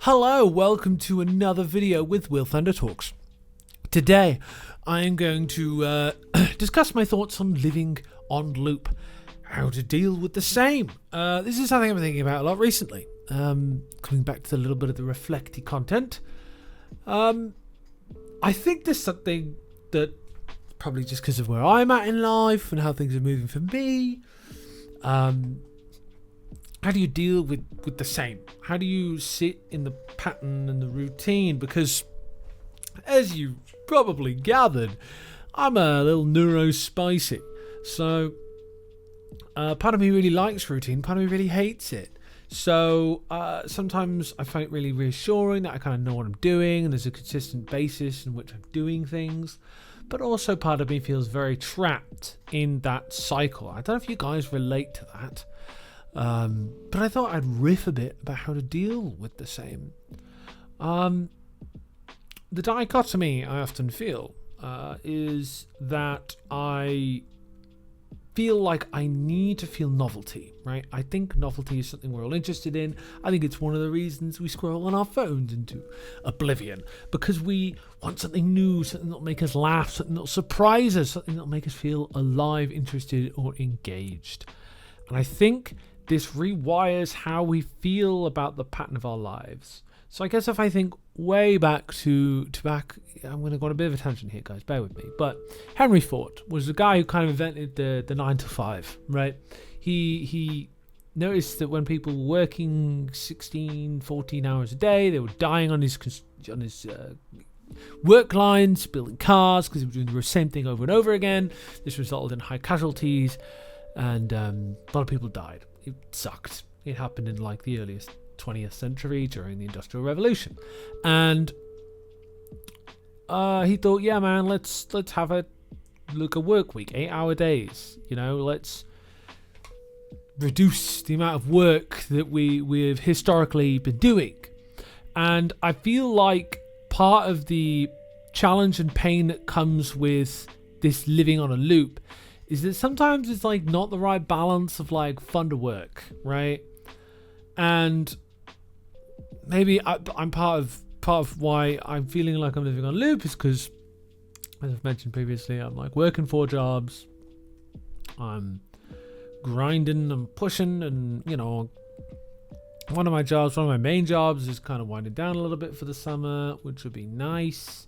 Hello, welcome to another video with Will Thunder Talks. Today, I am going to discuss my thoughts on living on loop, how to deal with the same. This is something I've been thinking about a lot recently. Coming back to a little bit of the reflecty content. I think there's something that probably just because of where I'm at in life and how things are moving for me. How do you deal with the same? How do you sit in the pattern and the routine? Because as you probably gathered, I'm a little neurospicy. So part of me really likes routine, part of me really hates it. So sometimes I find it really reassuring that I kind of know what I'm doing and there's a consistent basis in which I'm doing things. But also part of me feels very trapped in that cycle. I don't know if you guys relate to that. But I thought I'd riff a bit about how to deal with the same. The dichotomy I often feel is that I feel like I need to feel novelty, right? I think novelty is something we're all interested in. I think it's one of the reasons we scroll on our phones into oblivion, because we want something new, something that'll make us laugh, something that'll surprise us, something that'll make us feel alive, interested, or engaged. And I think this rewires how we feel about the pattern of our lives. So I guess if I think way back to I'm going to go on a bit of a tangent here, guys, bear with me. But Henry Ford was the guy who kind of invented the 9 to 5, right? He noticed that when people were working 16, 14 hours a day, they were dying on his work lines, building cars, because they were doing the same thing over and over again. This resulted in high casualties, and a lot of people died. It sucked. It happened in like the earliest 20th century during the Industrial Revolution, and he thought, yeah, man, let's have a work week, 8-hour days. Let's reduce the amount of work that we've historically been doing. And I feel like part of the challenge and pain that comes with this living on a loop is that sometimes it's like not the right balance of like fun to work, right? And maybe I'm part of why I'm feeling like I'm living on loop is because, as I've mentioned previously, I'm like working 4 jobs. I'm grinding, I'm pushing, and one of my main jobs is kind of winding down a little bit for the summer, which would be nice.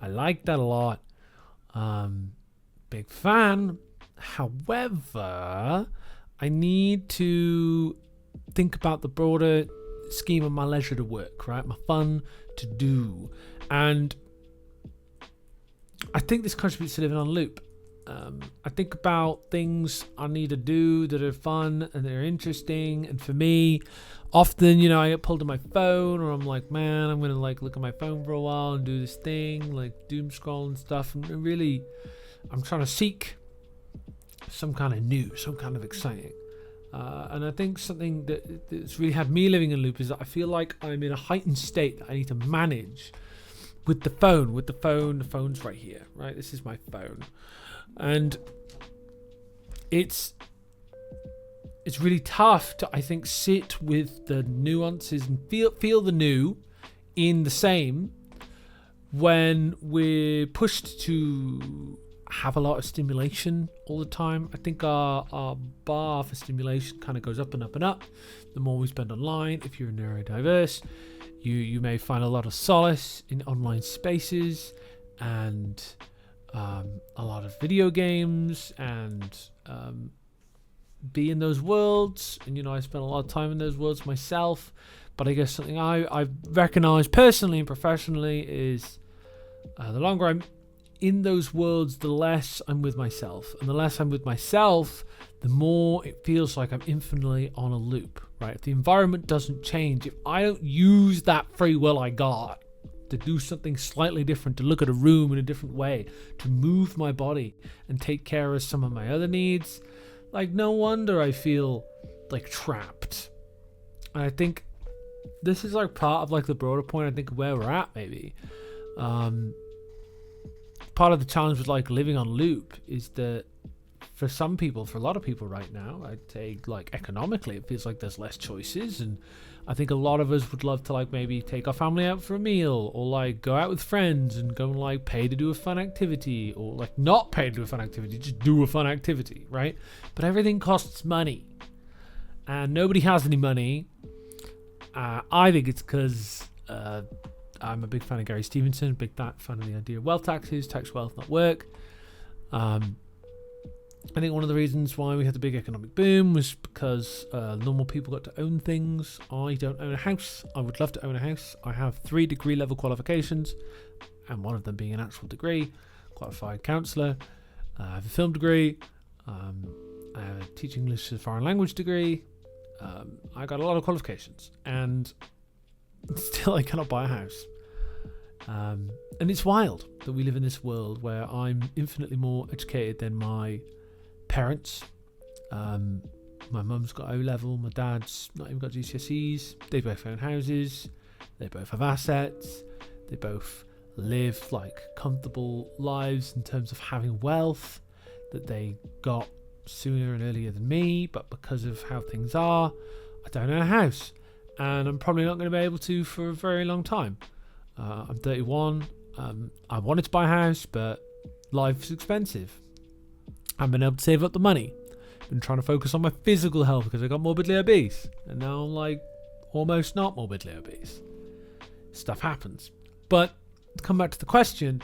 I like that a lot. Big fan. However, I need to think about the broader scheme of my leisure to work, right? My fun to do. And I think this contributes to living on loop. I think about things I need to do that are fun and they're interesting. And for me, often, I get pulled to my phone, or I'm like, man, I'm going to like look at my phone for a while and do this thing, like doom scroll and stuff. And really, I'm trying to seek some kind of new, some kind of exciting. And I think something that's really had me living in a loop is that I feel like I'm in a heightened state that I need to manage with the phone. The phone's right here, right? This is my phone. And it's really tough to, I think, sit with the nuances and feel the new in the same when we're pushed to have a lot of stimulation all the time. I think our bar for stimulation kind of goes up and up and up the more we spend online. If you're neurodiverse, you may find a lot of solace in online spaces and a lot of video games and be in those worlds. And I spend a lot of time in those worlds myself. But I guess something I've recognized personally and professionally is the longer I'm in those worlds, the less I'm with myself. And the less I'm with myself, the more it feels like I'm infinitely on a loop, right? If the environment doesn't change, if I don't use that free will I got to do something slightly different, to look at a room in a different way, to move my body and take care of some of my other needs, like no wonder I feel like trapped. And I think this is like part of like the broader point, I think, of where we're at maybe. Part of the challenge with like living on loop is that for some people, for a lot of people right now, I'd say like economically, it feels like there's less choices, and I think a lot of us would love to like maybe take our family out for a meal, or like go out with friends and go and like pay to do a fun activity, or like not pay to do a fun activity, just do a fun activity, right? But everything costs money, and nobody has any money. I think it's because I'm a big fan of Gary Stevenson, big fan of the idea of wealth taxes, tax wealth, not work. I think one of the reasons why we had the big economic boom was because normal people got to own things. I don't own a house. I would love to own a house. I have 3 degree level qualifications, and one of them being an actual degree, qualified counsellor. I have a film degree. I teach English as a foreign language degree. I got a lot of qualifications, and still I cannot buy a house. And it's wild that we live in this world where I'm infinitely more educated than my parents. My mum's got O-level, my dad's not even got GCSEs. They both own houses, they both have assets, they both live like comfortable lives in terms of having wealth that they got sooner and earlier than me, but because of how things are, I don't own a house, and I'm probably not going to be able to for a very long time. I'm 31. I wanted to buy a house, but life's expensive. I haven't been able to save up the money. Been trying to focus on my physical health because I got morbidly obese, and now I'm like almost not morbidly obese. Stuff happens. But to come back to the question,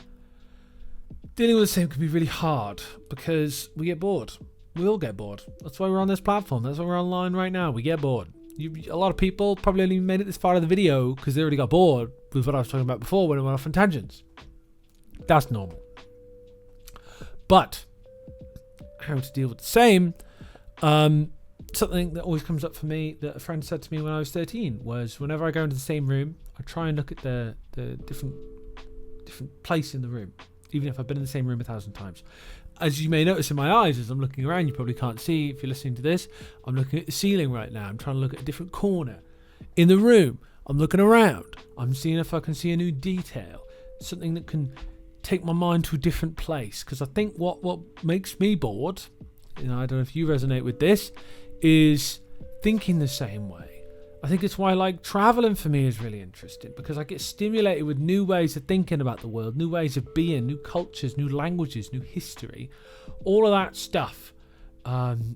dealing with the same can be really hard because we get bored. We all get bored. That's why we're on this platform. That's why we're online right now. We get bored. A lot of people probably only made it this far of the video because they already got bored with what I was talking about before when I went off on tangents. That's normal. But how to deal with the same, something that always comes up for me that a friend said to me when I was 13 was whenever I go into the same room, I try and look at the different place in the room, even if I've been in the same room 1,000 times. As you may notice in my eyes as I'm looking around, you probably can't see if you're listening to this, I'm looking at the ceiling right now. I'm trying to look at a different corner in the room. I'm looking around. I'm seeing if I can see a new detail, something that can take my mind to a different place. Because I think what makes me bored, I don't know if you resonate with this, is thinking the same way. I think it's why like traveling for me is really interesting, because I get stimulated with new ways of thinking about the world, new ways of being, new cultures, new languages, new history. All of that stuff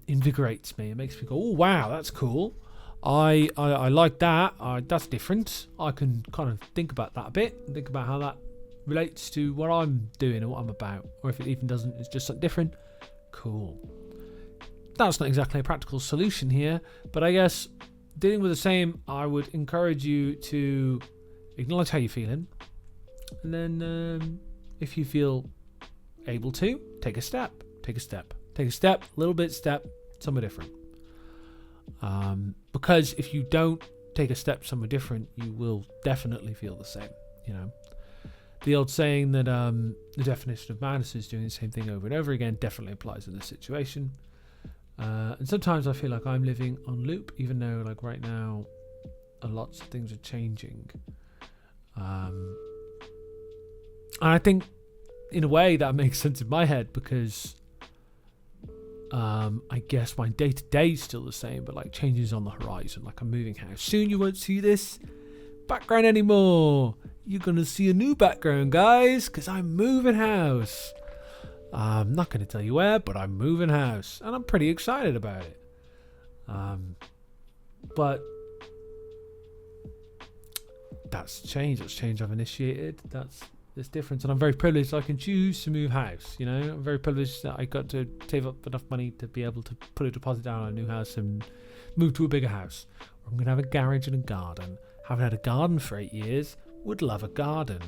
invigorates me. It makes me go, oh wow, that's cool. I like that. That's different. I can kind of think about that a bit, think about how that relates to what I'm doing and what I'm about, or if it even doesn't, it's just something different. Cool. That's not exactly a practical solution here, but I guess dealing with the same, I would encourage you to acknowledge how you're feeling, and then if you feel able to, take a step, a little bit step somewhere different. Because if you don't take a step somewhere different, you will definitely feel the same. The old saying that the definition of madness is doing the same thing over and over again definitely applies in this situation. And sometimes I feel like I'm living on loop, even though like right now lots of things are changing. And I think in a way that makes sense in my head, because I guess my day-to-day is still the same, but like changes on the horizon. Like I'm moving house. Soon you won't see this background anymore. You're gonna see a new background, guys, because I'm moving house. I'm not going to tell you where, but I'm moving house, and I'm pretty excited about it. But that's change. That's change I've initiated. That's this difference, and I'm very privileged I can choose to move house. I'm very privileged that I got to save up enough money to be able to put a deposit down on a new house and move to a bigger house. I'm going to have a garage and a garden. Haven't had a garden for 8 years. Would love a garden.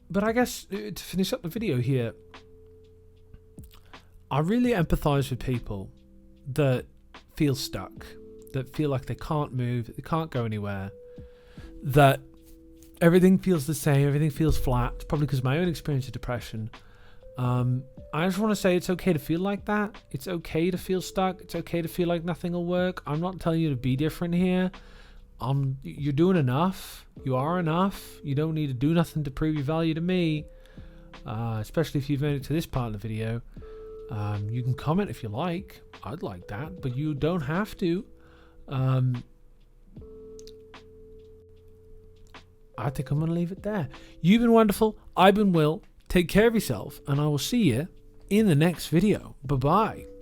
But I guess to finish up the video here, I really empathise with people that feel stuck, that feel like they can't move, they can't go anywhere, that everything feels the same, everything feels flat, probably because of my own experience of depression. I just want to say it's okay to feel like that. It's okay to feel stuck. It's okay to feel like nothing will work. I'm not telling you to be different here. You're doing enough. You are enough. You don't need to do nothing to prove your value to me, especially if you've made it to this part of the video. You can comment if you like. I'd like that, but you don't have to. I think I'm going to leave it there. You've been wonderful. I've been Will. Take care of yourself, and I will see you in the next video. Bye-bye.